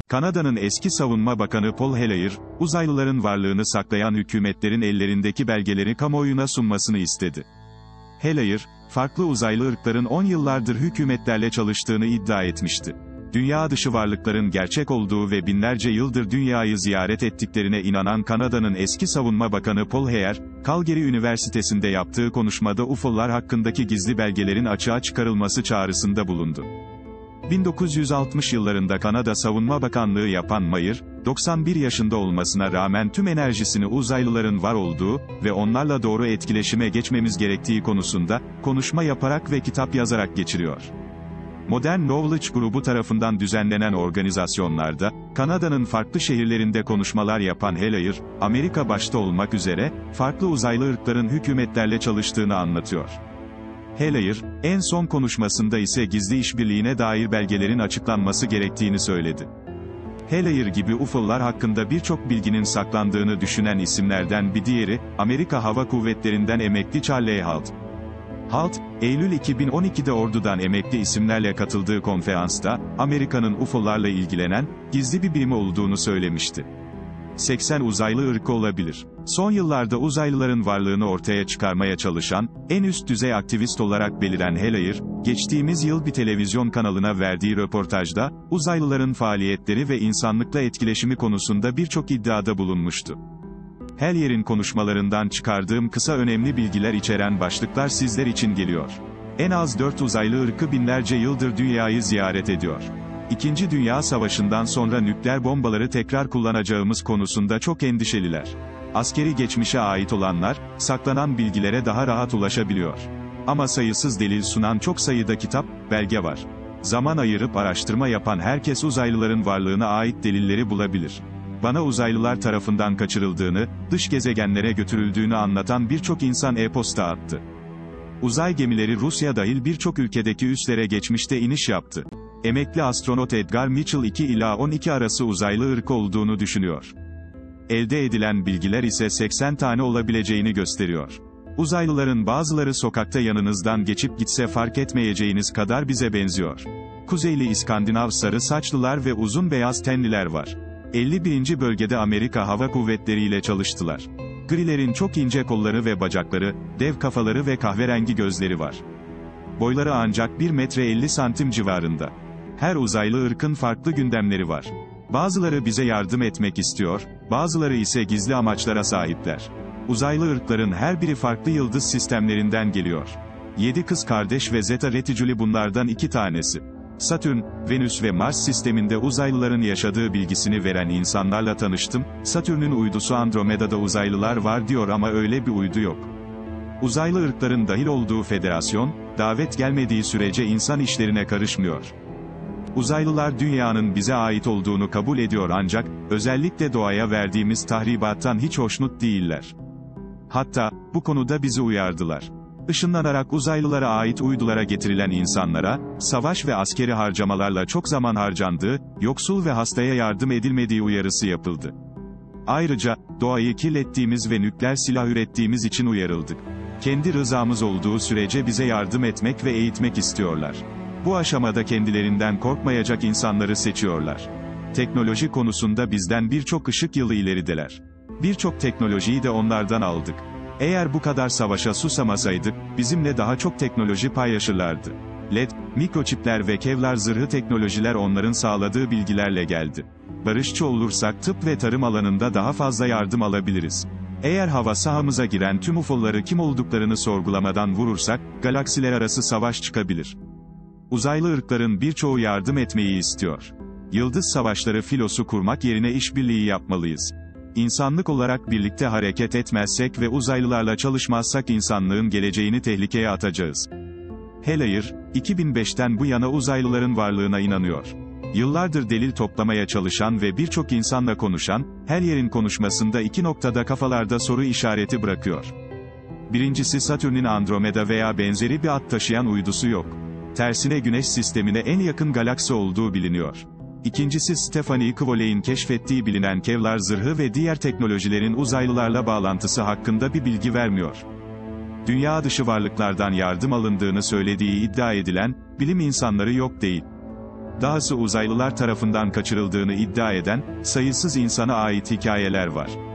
Kanada'nın eski savunma bakanı Paul Hellyer, uzaylıların varlığını saklayan hükümetlerin ellerindeki belgeleri kamuoyuna sunmasını istedi. Hellyer, farklı uzaylı ırkların 10 yıllardır hükümetlerle çalıştığını iddia etmişti. Dünya dışı varlıkların gerçek olduğu ve binlerce yıldır dünyayı ziyaret ettiklerine inanan Kanada'nın eski savunma bakanı Paul Hellyer, Calgary Üniversitesi'nde yaptığı konuşmada UFO'lar hakkındaki gizli belgelerin açığa çıkarılması çağrısında bulundu. 1960 yıllarında Kanada Savunma Bakanlığı yapan Mayer, 91 yaşında olmasına rağmen tüm enerjisini uzaylıların var olduğu ve onlarla doğru etkileşime geçmemiz gerektiği konusunda, konuşma yaparak ve kitap yazarak geçiriyor. Modern Knowledge grubu tarafından düzenlenen organizasyonlarda, Kanada'nın farklı şehirlerinde konuşmalar yapan Hellyer, Amerika başta olmak üzere, farklı uzaylı ırkların hükümetlerle çalıştığını anlatıyor. Hellyer, en son konuşmasında ise gizli işbirliğine dair belgelerin açıklanması gerektiğini söyledi. Hellyer gibi UFO'lar hakkında birçok bilginin saklandığını düşünen isimlerden bir diğeri, Amerika Hava Kuvvetleri'nden emekli Charlie Halt. Halt, Eylül 2012'de ordudan emekli isimlerle katıldığı konferansta, Amerika'nın UFO'larla ilgilenen, gizli bir birimi olduğunu söylemişti. 80 uzaylı ırkı olabilir. Son yıllarda uzaylıların varlığını ortaya çıkarmaya çalışan, en üst düzey aktivist olarak beliren Hellyer, geçtiğimiz yıl bir televizyon kanalına verdiği röportajda, uzaylıların faaliyetleri ve insanlıkla etkileşimi konusunda birçok iddiada bulunmuştu. Hellyer'in konuşmalarından çıkardığım kısa önemli bilgiler içeren başlıklar sizler için geliyor. En az 4 uzaylı ırkı binlerce yıldır dünyayı ziyaret ediyor. İkinci Dünya Savaşı'ndan sonra nükleer bombaları tekrar kullanacağımız konusunda çok endişeliler. Askeri geçmişe ait olanlar, saklanan bilgilere daha rahat ulaşabiliyor. Ama sayısız delil sunan çok sayıda kitap, belge var. Zaman ayırıp araştırma yapan herkes uzaylıların varlığına ait delilleri bulabilir. Bana uzaylılar tarafından kaçırıldığını, dış gezegenlere götürüldüğünü anlatan birçok insan e-posta attı. Uzay gemileri Rusya dahil birçok ülkedeki üslere geçmişte iniş yaptı. Emekli astronot Edgar Mitchell 2 ila 12 arası uzaylı ırkı olduğunu düşünüyor. Elde edilen bilgiler ise 80 tane olabileceğini gösteriyor. Uzaylıların bazıları sokakta yanınızdan geçip gitse fark etmeyeceğiniz kadar bize benziyor. Kuzeyli İskandinav sarı saçlılar ve uzun beyaz tenliler var. 51. bölgede Amerika Hava Kuvvetleri ile çalıştılar. Grilerin çok ince kolları ve bacakları, dev kafaları ve kahverengi gözleri var. Boyları ancak 1 metre 50 santim civarında. Her uzaylı ırkın farklı gündemleri var. Bazıları bize yardım etmek istiyor, bazıları ise gizli amaçlara sahipler. Uzaylı ırkların her biri farklı yıldız sistemlerinden geliyor. 7 kız kardeş ve Zeta Reticuli bunlardan 2 tanesi. Satürn, Venüs ve Mars sisteminde uzaylıların yaşadığı bilgisini veren insanlarla tanıştım. Satürn'ün uydusu Andromeda'da uzaylılar var diyor ama öyle bir uydu yok. Uzaylı ırkların dahil olduğu federasyon, davet gelmediği sürece insan işlerine karışmıyor. Uzaylılar dünyanın bize ait olduğunu kabul ediyor ancak, özellikle doğaya verdiğimiz tahribattan hiç hoşnut değiller. Hatta, bu konuda bizi uyardılar. Işınlanarak uzaylılara ait uydulara getirilen insanlara, savaş ve askeri harcamalarla çok zaman harcandığı, yoksul ve hastaya yardım edilmediği uyarısı yapıldı. Ayrıca, doğayı kirlettiğimiz ve nükleer silah ürettiğimiz için uyarıldık. Kendi rızamız olduğu sürece bize yardım etmek ve eğitmek istiyorlar. Bu aşamada kendilerinden korkmayacak insanları seçiyorlar. Teknoloji konusunda bizden birçok ışık yılı ilerideler. Birçok teknolojiyi de onlardan aldık. Eğer bu kadar savaşa susamasaydık, bizimle daha çok teknoloji paylaşırlardı. LED, mikroçipler ve Kevlar zırhı teknolojiler onların sağladığı bilgilerle geldi. Barışçı olursak tıp ve tarım alanında daha fazla yardım alabiliriz. Eğer hava sahamıza giren tüm UFO'ları kim olduklarını sorgulamadan vurursak, galaksiler arası savaş çıkabilir. Uzaylı ırkların birçoğu yardım etmeyi istiyor. Yıldız savaşları filosu kurmak yerine işbirliği yapmalıyız. İnsanlık olarak birlikte hareket etmezsek ve uzaylılarla çalışmazsak insanlığın geleceğini tehlikeye atacağız. Hellyer, 2005'ten bu yana uzaylıların varlığına inanıyor. Yıllardır delil toplamaya çalışan ve birçok insanla konuşan, Hellyer'in konuşmasında 2 noktada kafalarda soru işareti bırakıyor. Birincisi Satürn'ün Andromeda veya benzeri bir at taşıyan uydusu yok. Tersine Güneş sistemine en yakın galaksi olduğu biliniyor. İkincisi Stephanie Kwoley'in keşfettiği bilinen Kevlar zırhı ve diğer teknolojilerin uzaylılarla bağlantısı hakkında bir bilgi vermiyor. Dünya dışı varlıklardan yardım alındığını söylediği iddia edilen, bilim insanları yok değil. dahası uzaylılar tarafından kaçırıldığını iddia eden, sayısız insana ait hikayeler var.